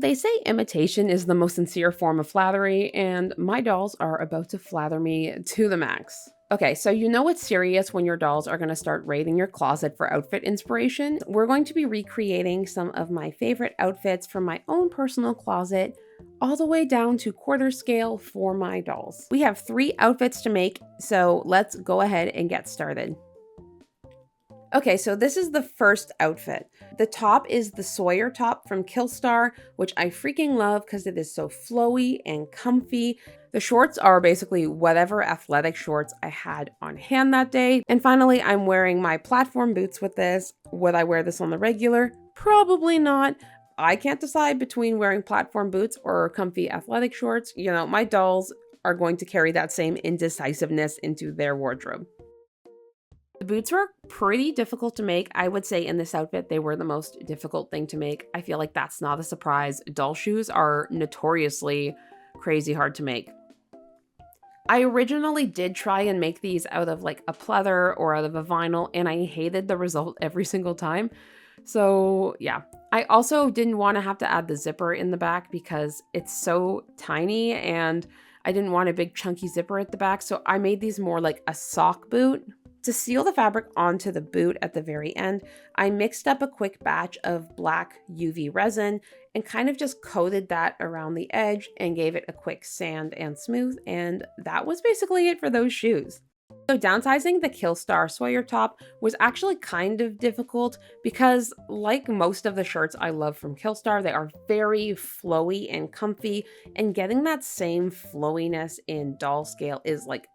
They say imitation is the most sincere form of flattery, and my dolls are about to flatter me to the max. Okay, so you know it's serious when your dolls are going to start raiding your closet for outfit inspiration. We're going to be recreating some of my favorite outfits from my own personal closet, all the way down to quarter scale for my dolls. We have 3 outfits to make, so let's go ahead and get started. Okay, so this is the first outfit. The top is the Sawyer top from Killstar, which I freaking love because it is so flowy and comfy. The shorts are basically whatever athletic shorts I had on hand that day. And finally, I'm wearing my platform boots with this. Would I wear this on the regular? Probably not. I can't decide between wearing platform boots or comfy athletic shorts. You know, my dolls are going to carry that same indecisiveness into their wardrobe. The boots were pretty difficult to make. I would say in this outfit, they were the most difficult thing to make. I feel like that's not a surprise. Doll shoes are notoriously crazy hard to make. I originally did try and make these out of like a pleather or out of a vinyl, and I hated the result every single time. So yeah, I also didn't want to have to add the zipper in the back because it's so tiny and I didn't want a big chunky zipper at the back. So I made these more like a sock boot. To seal the fabric onto the boot at the very end, I mixed up a quick batch of black UV resin and kind of just coated that around the edge and gave it a quick sand and smooth, and that was basically it for those shoes. So downsizing the Killstar Sawyer top was actually kind of difficult because, like most of the shirts I love from Killstar, they are very flowy and comfy, and getting that same flowiness in Dollskill is like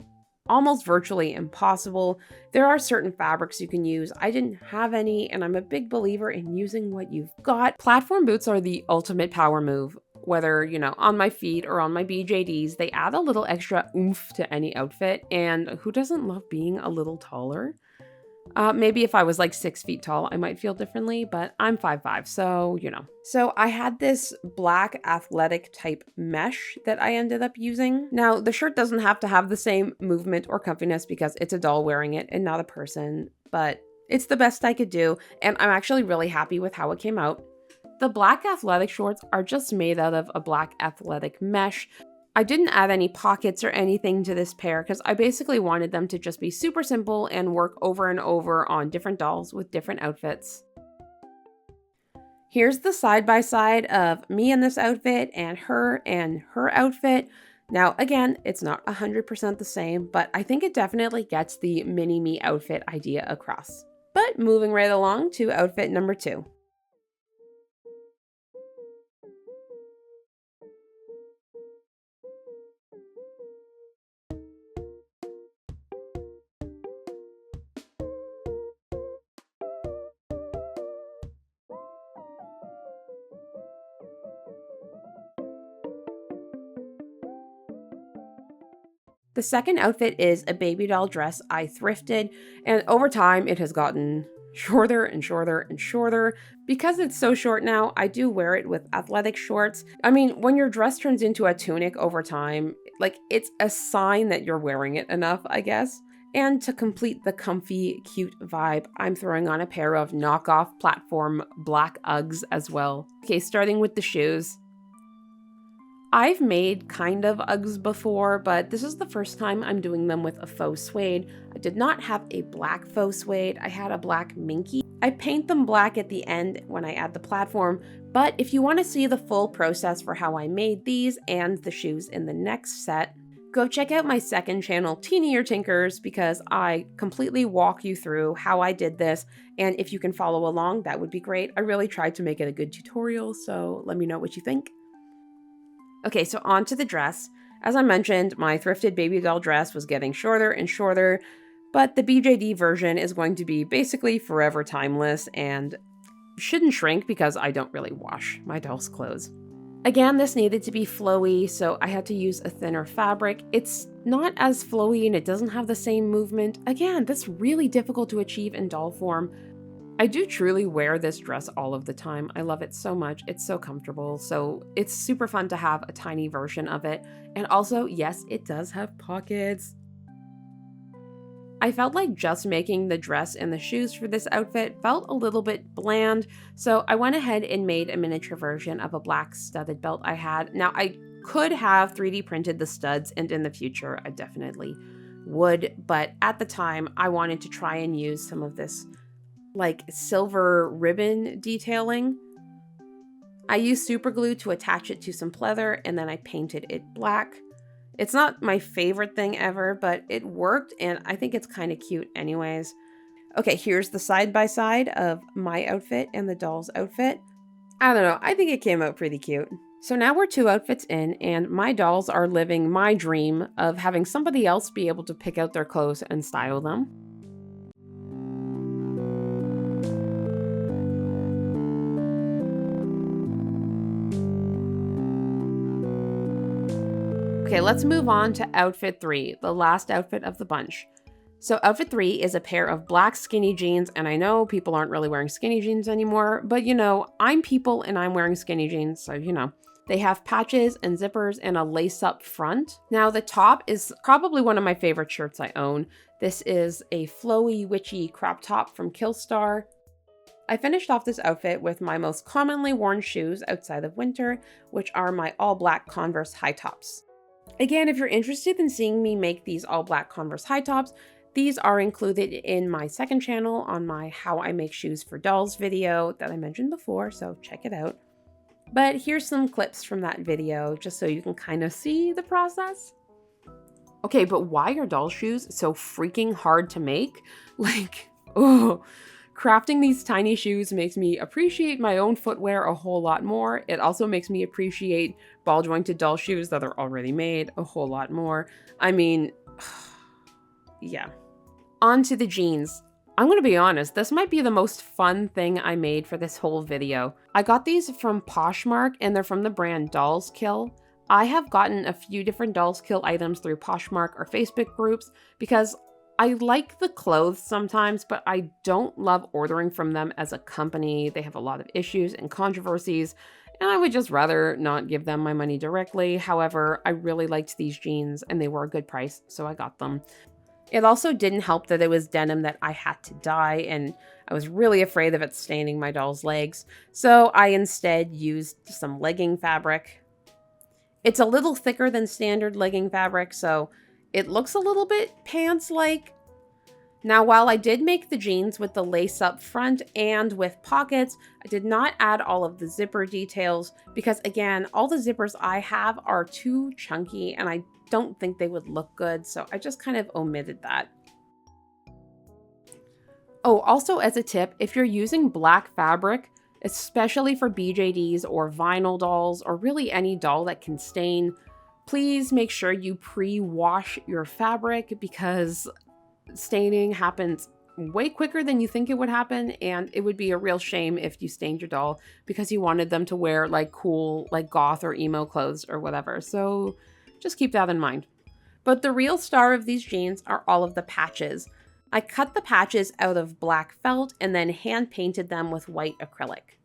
almost virtually impossible. There are certain fabrics you can use. I didn't have any, and I'm a big believer in using what you've got. Platform boots are the ultimate power move. Whether, you know, on my feet or on my BJDs, they add a little extra oomph to any outfit, and who doesn't love being a little taller? Maybe if I was like 6 feet tall, I might feel differently, but I'm 5'5", so, you know. So I had this black athletic type mesh that I ended up using. Now, the shirt doesn't have to have the same movement or comfiness because it's a doll wearing it and not a person, but it's the best I could do, and I'm actually really happy with how it came out. The black athletic shorts are just made out of a black athletic mesh. I didn't add any pockets or anything to this pair because I basically wanted them to just be super simple and work over and over on different dolls with different outfits. Here's the side-by-side of me in this outfit and her outfit. Now, again, it's not 100% the same, but I think it definitely gets the mini-me outfit idea across. But moving right along to outfit number 2. The second outfit is a baby doll dress I thrifted, and over time it has gotten shorter and shorter and shorter. Because it's so short now, I do wear it with athletic shorts. I mean, when your dress turns into a tunic over time, like, it's a sign that you're wearing it enough, I guess. And to complete the comfy, cute vibe, I'm throwing on a pair of knockoff platform black Uggs as well. Okay, starting with the shoes. I've made kind of Uggs before, but this is the first time I'm doing them with a faux suede. I did not have a black faux suede, I had a black minky. I paint them black at the end when I add the platform, but if you want to see the full process for how I made these and the shoes in the next set, go check out my second channel, Teenier Tinkers, because I completely walk you through how I did this, and if you can follow along, that would be great. I really tried to make it a good tutorial, so let me know what you think. Okay, so on to the dress. As I mentioned, my thrifted baby doll dress was getting shorter and shorter, but the BJD version is going to be basically forever timeless and shouldn't shrink because I don't really wash my doll's clothes. Again, this needed to be flowy, so I had to use a thinner fabric. It's not as flowy and it doesn't have the same movement. Again, that's really difficult to achieve in doll form. I do truly wear this dress all of the time. I love it so much. It's so comfortable. So it's super fun to have a tiny version of it. And also, yes, it does have pockets. I felt like just making the dress and the shoes for this outfit felt a little bit bland, so I went ahead and made a miniature version of a black studded belt I had. Now, I could have 3D printed the studs, and in the future I definitely would, but at the time I wanted to try and use some of this like silver ribbon detailing. I used super glue to attach it to some pleather, and then I painted it black. It's not my favorite thing ever, but it worked, and I think it's kind of cute anyways. Okay, here's the side-by-side of my outfit and the doll's outfit. I don't know, I think it came out pretty cute. So now we're 2 outfits in, and my dolls are living my dream of having somebody else be able to pick out their clothes and style them. Okay, let's move on to outfit 3, the last outfit of the bunch. So outfit 3 is a pair of black skinny jeans, and I know people aren't really wearing skinny jeans anymore, but you know, I'm people and I'm wearing skinny jeans, so you know. They have patches and zippers and a lace-up front. Now the top is probably one of my favorite shirts I own. This is a flowy, witchy crop top from Killstar. I finished off this outfit with my most commonly worn shoes outside of winter, which are my all-black Converse high tops. Again, if you're interested in seeing me make these all black Converse high tops, these are included in my second channel on my How I Make Shoes for Dolls video that I mentioned before, so check it out. But here's some clips from that video just so you can kind of see the process. Okay, but why are doll shoes so freaking hard to make? Like, oh, crafting these tiny shoes makes me appreciate my own footwear a whole lot more. It also makes me appreciate ball jointed doll shoes that are already made a whole lot more. I mean, yeah. On to the jeans. I'm gonna be honest, this might be the most fun thing I made for this whole video. I got these from Poshmark, and they're from the brand Dollskill. I have gotten a few different Dollskill items through Poshmark or Facebook groups because I like the clothes sometimes, but I don't love ordering from them as a company. They have a lot of issues and controversies, and I would just rather not give them my money directly. However, I really liked these jeans and they were a good price, so I got them. It also didn't help that it was denim that I had to dye, and I was really afraid of it staining my doll's legs, so I instead used some legging fabric. It's a little thicker than standard legging fabric, so it looks a little bit pants-like. Now, while I did make the jeans with the lace up front and with pockets, I did not add all of the zipper details because, again, all the zippers I have are too chunky and I don't think they would look good, so I just kind of omitted that. Oh, also as a tip, if you're using black fabric, especially for BJDs or vinyl dolls or really any doll that can stain, please make sure you pre-wash your fabric because staining happens way quicker than you think it would happen, and it would be a real shame if you stained your doll because you wanted them to wear like cool, like goth or emo clothes or whatever. So just keep that in mind. But the real star of these jeans are all of the patches. I cut the patches out of black felt and then hand painted them with white acrylic.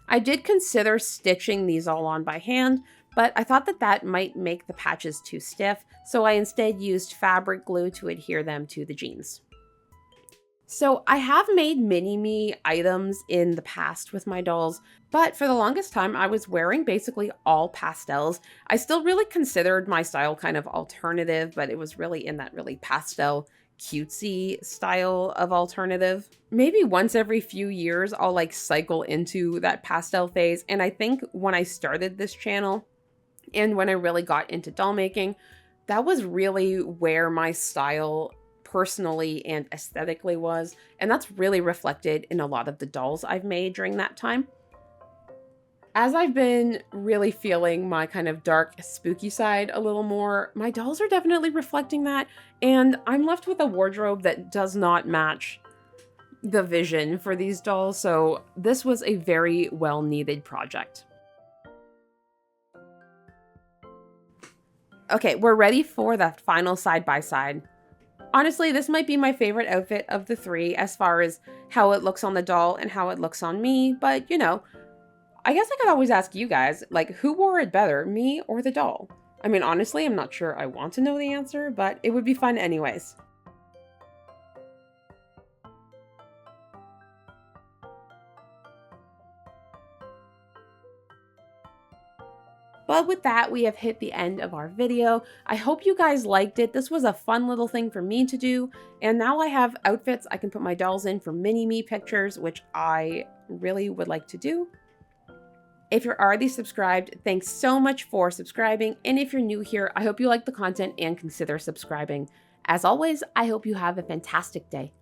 I did consider stitching these all on by hand, but I thought that that might make the patches too stiff, so I instead used fabric glue to adhere them to the jeans. So I have made mini-me items in the past with my dolls, but for the longest time I was wearing basically all pastels. I still really considered my style kind of alternative, but it was really in that really pastel cutesy style of alternative. Maybe once every few years I'll like cycle into that pastel phase, and I think when I started this channel and when I really got into doll making, that was really where my style personally and aesthetically was, and that's really reflected in a lot of the dolls I've made during that time. As I've been really feeling my kind of dark, spooky side a little more, my dolls are definitely reflecting that, and I'm left with a wardrobe that does not match the vision for these dolls, so this was a very well-needed project. Okay, we're ready for the final side-by-side. Honestly, this might be my favorite outfit of the 3 as far as how it looks on the doll and how it looks on me, but you know, I guess I could always ask you guys, like, who wore it better, me or the doll? I mean, honestly, I'm not sure I want to know the answer, but it would be fun anyways. But with that, we have hit the end of our video. I hope you guys liked it. This was a fun little thing for me to do. And now I have outfits I can put my dolls in for mini-me pictures, which I really would like to do. If you're already subscribed, thanks so much for subscribing. And if you're new here, I hope you like the content and consider subscribing. As always, I hope you have a fantastic day.